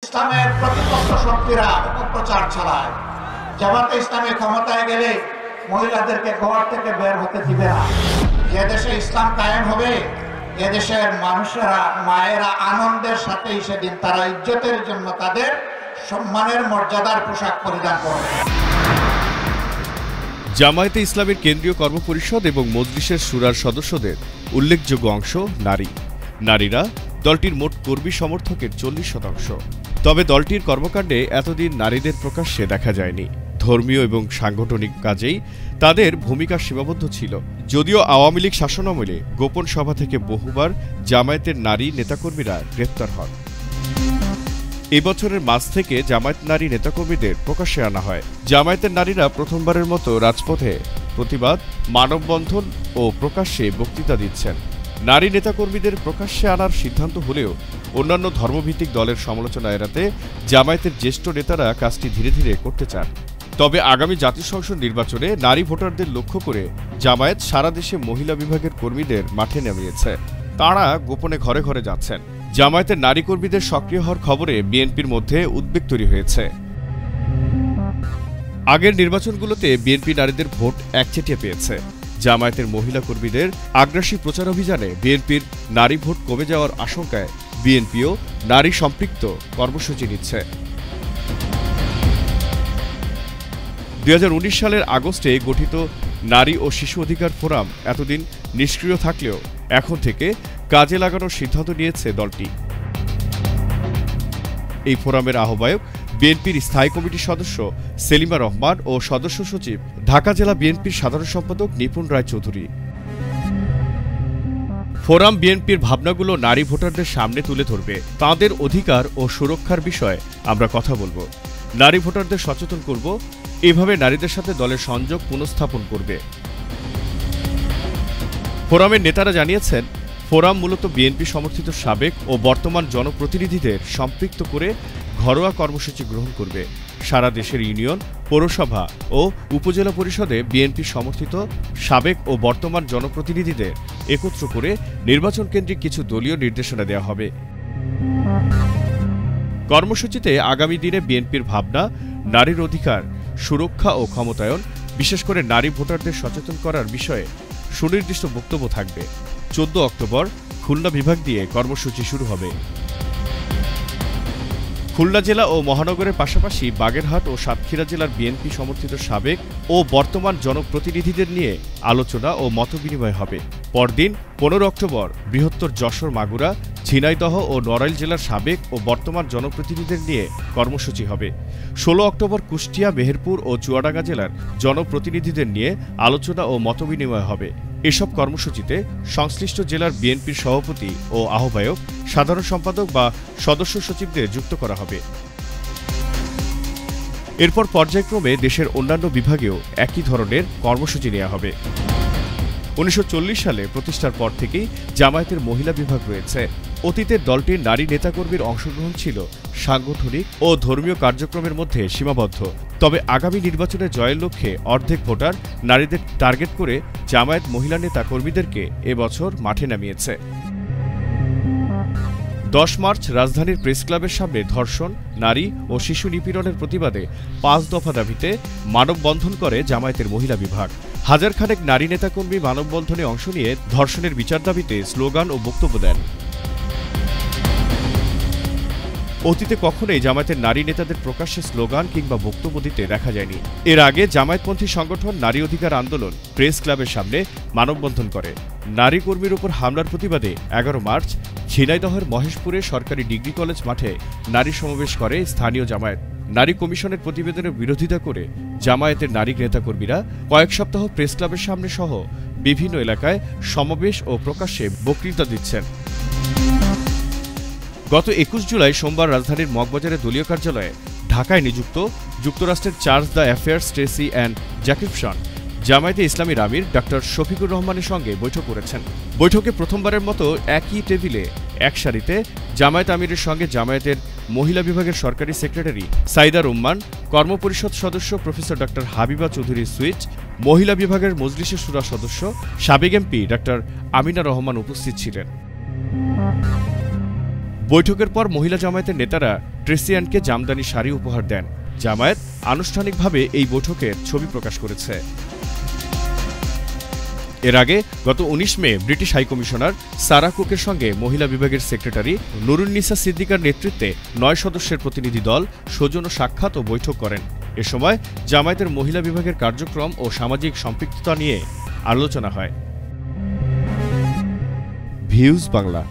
ইসলামের প্রতিপক্ষ শক্তিরা অপপ্রচার চালায়। জামাতে ইসলামী ক্ষমতায় গেলে মহিলাদেরকে ঘর থেকে বের হতে দিবে না। যে দেশে ইসলাম কায়েম হবে, এদেশের মানুষেরা, মায়েরা আনন্দের সাথে সেদিন তারা ইজ্জতের জন্য তাদের সম্মানের মর্যাদার পোশাক পরিধান করবে। জামায়াতে ইসলামের কেন্দ্রীয় কর্মপরিষদ এবং মজলিসের শুরার সদস্যদের উল্লেখযোগ্য অংশ নারী। নারীরা দলটির মোট কর্মী সমর্থকের 40%। তবে দলটির কর্মকাণ্ডে এতদিন নারীদের প্রকাশ্যে দেখা যায়নি। ধর্মীয় এবং সাংগঠনিক কাজেই তাদের ভূমিকা সীমাবদ্ধ ছিল। যদিও আওয়ামী লীগ শাসনামলে গোপন সভা থেকে বহুবার জামায়াতের নারী নেতাকর্মীরা গ্রেপ্তার হন। এবছরের মাঝ থেকে জামায়াত নারী নেতাকর্মীদের প্রকাশ্যে আনা হয়। জামায়াতের নারীরা প্রথমবারের মতো রাজপথে প্রতিবাদ, মানববন্ধন ও প্রকাশ্যে বক্তৃতা দিচ্ছেন। নারী নেতাকর্মীদের প্রকাশ্যে আনার সিদ্ধান্ত হলেও অন্যান্য ধর্মভিত্তিক দলের সমালোচনা এড়াতে জামায়াতের জ্যেষ্ঠ নেতারা কাজটি ধীরে ধীরে করতে চান। তবে আগামী জাতীয় সংসদ নির্বাচনে নারী ভোটারদের লক্ষ্য করে জামায়াত সারা দেশে মহিলা বিভাগের কর্মীদের মাঠে নামিয়েছে। তাঁরা গোপনে ঘরে ঘরে যাচ্ছেন। জামায়াতের নারী কর্মীদের সক্রিয় হওয়ার খবরে বিএনপির মধ্যে উদ্বেগ তৈরি হয়েছে। আগের নির্বাচনগুলোতে বিএনপি নারীদের ভোট একচেটিয়া পেয়েছে। জামায়াতের মহিলা কর্মীদের আগ্রাসী প্রচার অভিযানে বিএনপির নারী ভোট কমে যাওয়ার আশঙ্কায় বিএনপিও নারী সম্পৃক্ত কর্মসূচি নিচ্ছে। 2019 সালের আগস্টে গঠিত নারী ও শিশু অধিকার ফোরাম এতদিন নিষ্ক্রিয় থাকলেও এখন থেকে কাজে লাগানোর সিদ্ধান্ত নিয়েছে দলটি। এই ফোরামের আহ্বায়ক বিএনপির স্থায়ী কমিটির সদস্য সেলিমা রহমান ও সদস্য সচিব ঢাকা জেলা বিএনপির সাধারণ সম্পাদক নিপুণ রায়চৌধুরী। ফোরাম বিএনপির ভাবনাগুলো নারী ভোটারদের সামনে তুলে ধরবে। তাঁদের অধিকার ও সুরক্ষার বিষয়ে আমরা কথা বলবো, নারী ভোটারদের সচেতন করব, এভাবে নারীদের সাথে দলের সংযোগ পুনঃস্থাপন করবে। ফোরামের নেতারা জানিয়েছেন, ফোরাম মূলত বিএনপি সমর্থিত সাবেক ও বর্তমান জনপ্রতিনিধিদের সম্পৃক্ত করে ঘরোয়া কর্মসূচি গ্রহণ করবে। সারা দেশের ইউনিয়ন, পৌরসভা ও উপজেলা পরিষদে বিএনপি সমর্থিত সাবেক ও বর্তমান জনপ্রতিনিধিদের একত্র করে নির্বাচন কেন্দ্রিক কিছু দলীয় নির্দেশনা দেওয়া হবে। কর্মসূচিতে আগামী দিনে বিএনপির ভাবনা, নারীর অধিকার, সুরক্ষা ও ক্ষমতায়ন, বিশেষ করে নারী ভোটারদের সচেতন করার বিষয়ে সুনির্দিষ্ট বক্তব্য থাকবে। 14 অক্টোবর খুলনা বিভাগ দিয়ে কর্মসূচি শুরু হবে। খুলনা জেলা ও মহানগরের পাশাপাশি বাগেরহাট ও সাতক্ষীরা জেলার বিএনপি সমর্থিত সাবেক ও বর্তমান জনপ্রতিনিধিদের নিয়ে আলোচনা ও মতবিনিময় হবে। পরদিন 15 অক্টোবর বৃহত্তর যশোর, মাগুরা, ঝিনাইদহ ও নড়াইল জেলার সাবেক ও বর্তমান জনপ্রতিনিধিদের নিয়ে কর্মসূচি হবে। 16 অক্টোবর কুষ্টিয়া, মেহেরপুর ও চুয়াডাঙ্গা জেলার জনপ্রতিনিধিদের নিয়ে আলোচনা ও মতবিনিময় হবে। এসব কর্মসূচিতে সংশ্লিষ্ট জেলার বিএনপির সভাপতি ও আহ্বায়ক, সাধারণ সম্পাদক বা সদস্য সচিবদের যুক্ত করা হবে। এরপর পর্যায়ক্রমে দেশের অন্যান্য বিভাগেও একই ধরনের কর্মসূচি নেওয়া হবে। 1940 সালে প্রতিষ্ঠার পর থেকেই জামায়াতের মহিলা বিভাগ রয়েছে। অতীতে দলটির নারী নেতাকর্মীর অংশগ্রহণ ছিল সাংগঠনিক ও ধর্মীয় কার্যক্রমের মধ্যে সীমাবদ্ধ। তবে আগামী নির্বাচনে জয়ের লক্ষ্যে অর্ধেক ভোটার নারীদের টার্গেট করে জামায়াত মহিলা নেতা কর্মীদেরকে এবছর মাঠে নামিয়েছে। 10 মার্চ রাজধানীর প্রেস ক্লাবের সামনে ধর্ষণ, নারী ও শিশু নিপীড়নের প্রতিবাদে 5 দফা দাবিতে মানববন্ধন করে জামায়াতের মহিলা বিভাগ। হাজারখানেক নারী নেতাকর্মী মানববন্ধনে অংশ নিয়ে ধর্ষণের বিচার দাবিতে স্লোগান ও বক্তব্য দেন। অতীতে কখনোই জামায়াতের নারী নেতাদের প্রকাশ্যে স্লোগান কিংবা বক্তব্য দিতে দেখা যায়নি। এর আগে জামায়াতপন্থী সংগঠন নারী অধিকার আন্দোলন প্রেস ক্লাবের সামনে মানববন্ধন করে। নারী কর্মীর উপর হামলার প্রতিবাদে 11 মার্চ ঝিনাইদহের মহেশপুরে সরকারি ডিগ্রি কলেজ মাঠে নারী সমাবেশ করে স্থানীয় জামায়াত। নারী কমিশনের প্রতিবেদনের বিরোধিতা করে জামায়াতের নারী নেতাকর্মীরা কয়েক সপ্তাহ প্রেস ক্লাবের সামনে সহ বিভিন্ন এলাকায় সমাবেশ ও প্রকাশ্যে বক্তৃতা দিচ্ছেন। গত 21 জুলাই সোমবার রাজধানীর মগবাজারের দলীয় কার্যালয়ে ঢাকায় নিযুক্ত যুক্তরাষ্ট্রের charge d' affaires Tracy Ann Jacobson জামায়াতে ইসলামীর আমির ডক্টর শফিকুর রহমানের সঙ্গে বৈঠক করেছেন। বৈঠকে প্রথমবারের মতো একই টেবিলে এক সারিতে জামায়াত আমিরের সঙ্গে জামায়াতের মহিলা বিভাগের সরকারি সেক্রেটারি সাইদা রুম্মান, কর্মপরিষদ সদস্য professor doctor Habiba Chowdhury switch, মহিলা বিভাগের মজলিসের শুরা সদস্য সাবেক এমপি ডক্টর আমিনা রহমান উপস্থিত ছিলেন। বৈঠকের পর মহিলা জামায়াতের নেতারা ট্রেসিয়ানকে জামদানি শাড়ি উপহার দেন। জামায়াত আনুষ্ঠানিকভাবে এই বৈঠকের ছবি প্রকাশ করেছে। এর আগে গত ১৯ মে ব্রিটিশ হাইকমিশনার সারা কুকের সঙ্গে মহিলা বিভাগের সেক্রেটারি নুরুন্নিসা সিদ্দিকার নেতৃত্বে ৯ সদস্যের প্রতিনিধি দল সৌজন্য সাক্ষাৎ ও বৈঠক করেন। এ সময় জামায়াতের মহিলা বিভাগের কার্যক্রম ও সামাজিক সম্পৃক্ততা নিয়ে আলোচনা হয়। ভিউজ বাংলা।